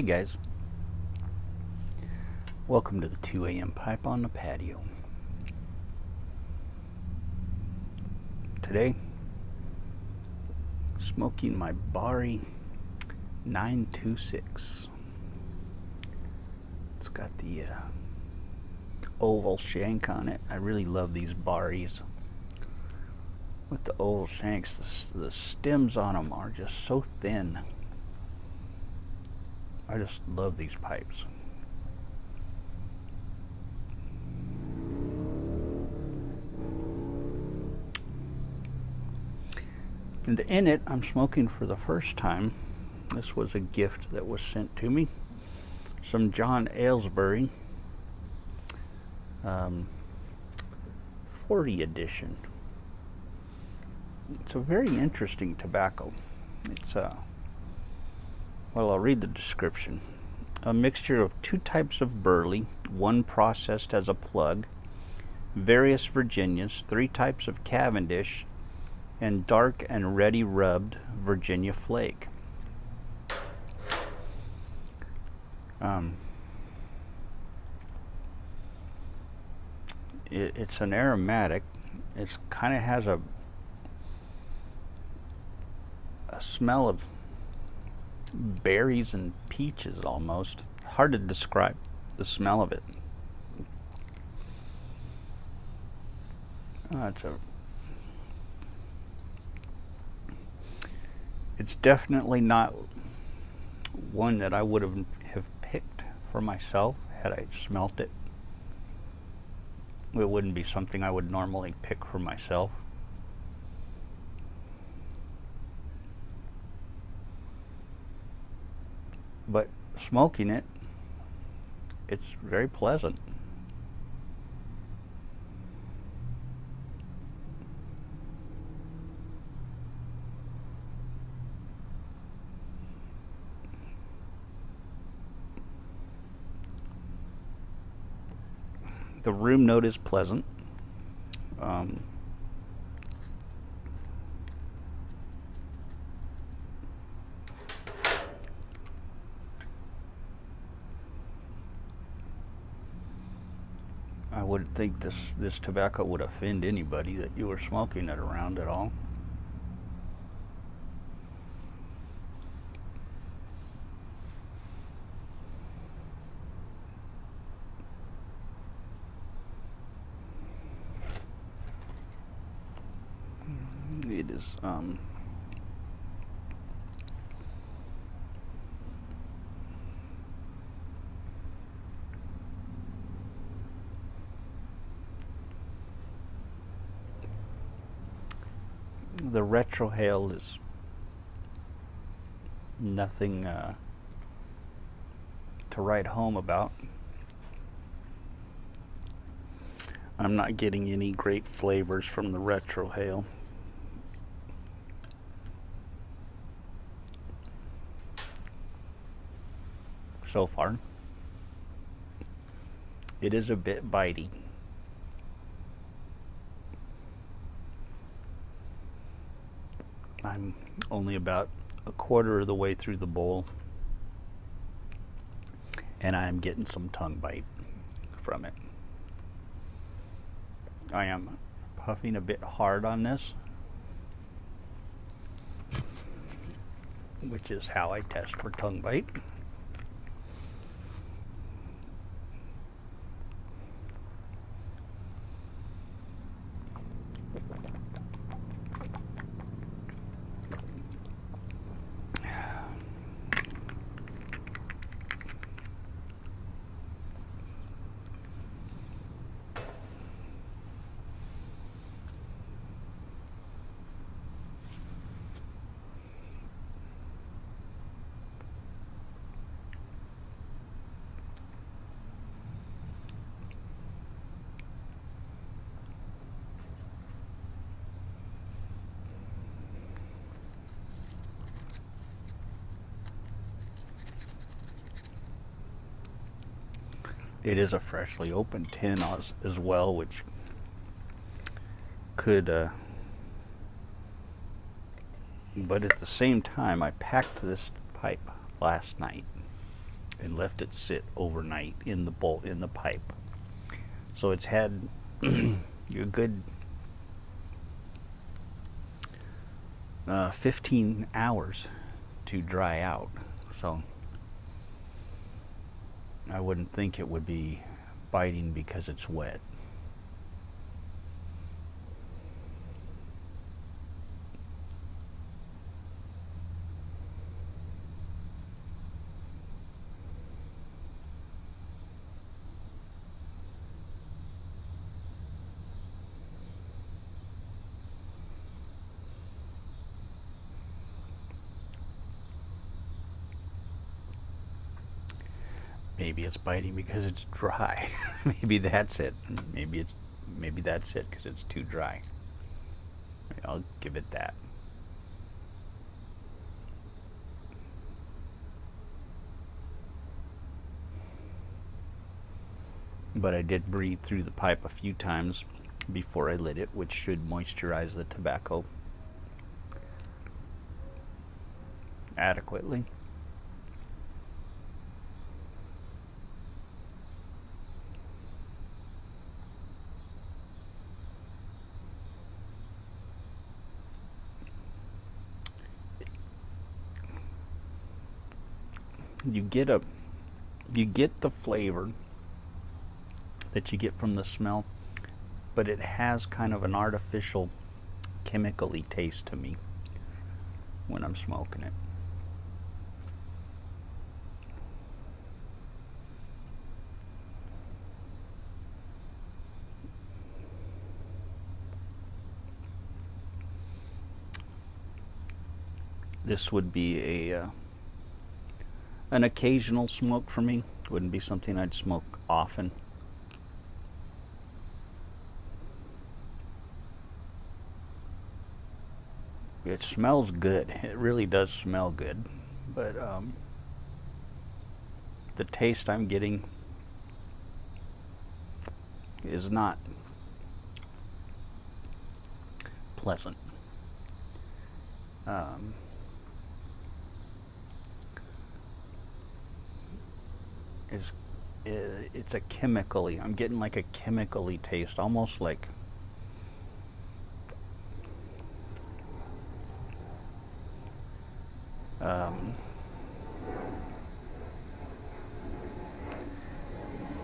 Hey guys, welcome to the 2 a.m. pipe on the patio. Today, smoking my Bari 926. It's got the oval shank on it. I really love these Baris with the oval shanks. The stems on them are just so thin. I just love these pipes. And in it, I'm smoking for the first time. This was a gift that was sent to me. Some John Aylsbury 40 edition. It's a very interesting tobacco. It's well, I'll read the description. A mixture of 2 types of burley, one processed as a plug, various Virginias, 3 types of Cavendish, and dark and ready rubbed Virginia flake. It's an aromatic. It kind of has a smell of berries and peaches almost. Hard to describe the smell of it. It's definitely not one that I would have picked for myself had I smelt it. It wouldn't be something I would normally pick for myself. But smoking it, it's very pleasant. The room note is pleasant. I wouldn't think this tobacco would offend anybody that you were smoking it around at all. It is the retrohale is nothing to write home about. I'm not getting any great flavors from the retrohale. So far. It is a bit bitey. I'm only about a quarter of the way through the bowl, and I'm getting some tongue bite from it. I am puffing a bit hard on this, which is how I test for tongue bite. It is a freshly opened tin as well, which could, but at the same time, I packed this pipe last night. and left it sit overnight in the bowl in the pipe. So it's had a good 15 hours to dry out. So I wouldn't think it would be biting because it's wet. Maybe it's biting because it's dry. Maybe that's it. Maybe that's it because it's too dry. I'll give it that. But I did breathe through the pipe a few times before I lit it, which should moisturize the tobacco adequately. You get the flavor that you get from the smell, but it has kind of an artificial chemically taste to me when I'm smoking it. This would be an occasional smoke for me. Wouldn't be something I'd smoke often. It smells good. It really does smell good. But the taste I'm getting is not pleasant. It's a chemically, I'm getting like a chemically taste, almost like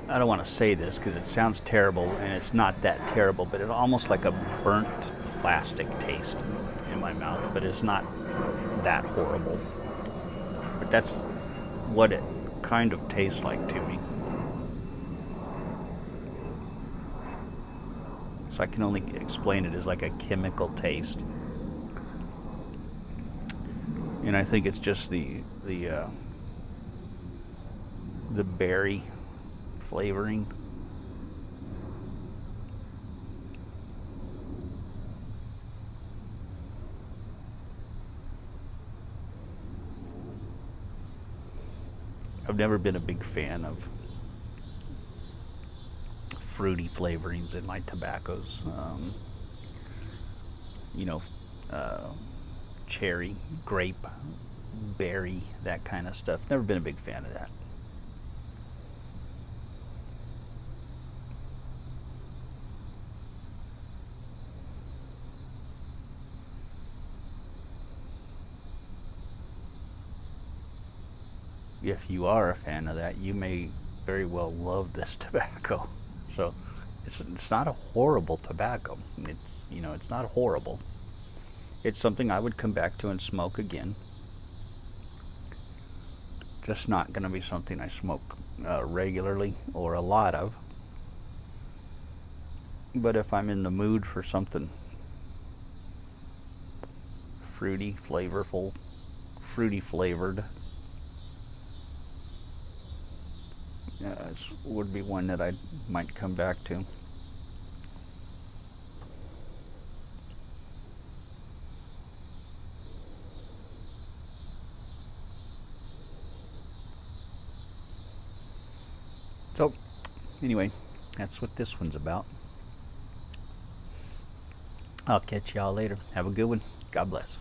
I don't want to say this because it sounds terrible, and it's not that terrible, but it's almost like a burnt plastic taste in my mouth, but it's not that horrible. But that's what it kind of tastes like to me. So I can only explain it as like a chemical taste. And I think it's just the berry flavoring. I've never been a big fan of fruity flavorings in my tobaccos. Cherry, grape, berry, that kind of stuff. Never been a big fan of that. If you are a fan of that, you may very well love this tobacco. So it's not a horrible tobacco. It's not horrible. It's something I would come back to and smoke again. Just not going to be something I smoke regularly or a lot of. But if I'm in the mood for something fruity, flavorful, fruity flavored, this would be one that I might come back to. So, anyway, that's what this one's about. I'll catch y'all later. Have a good one. God bless.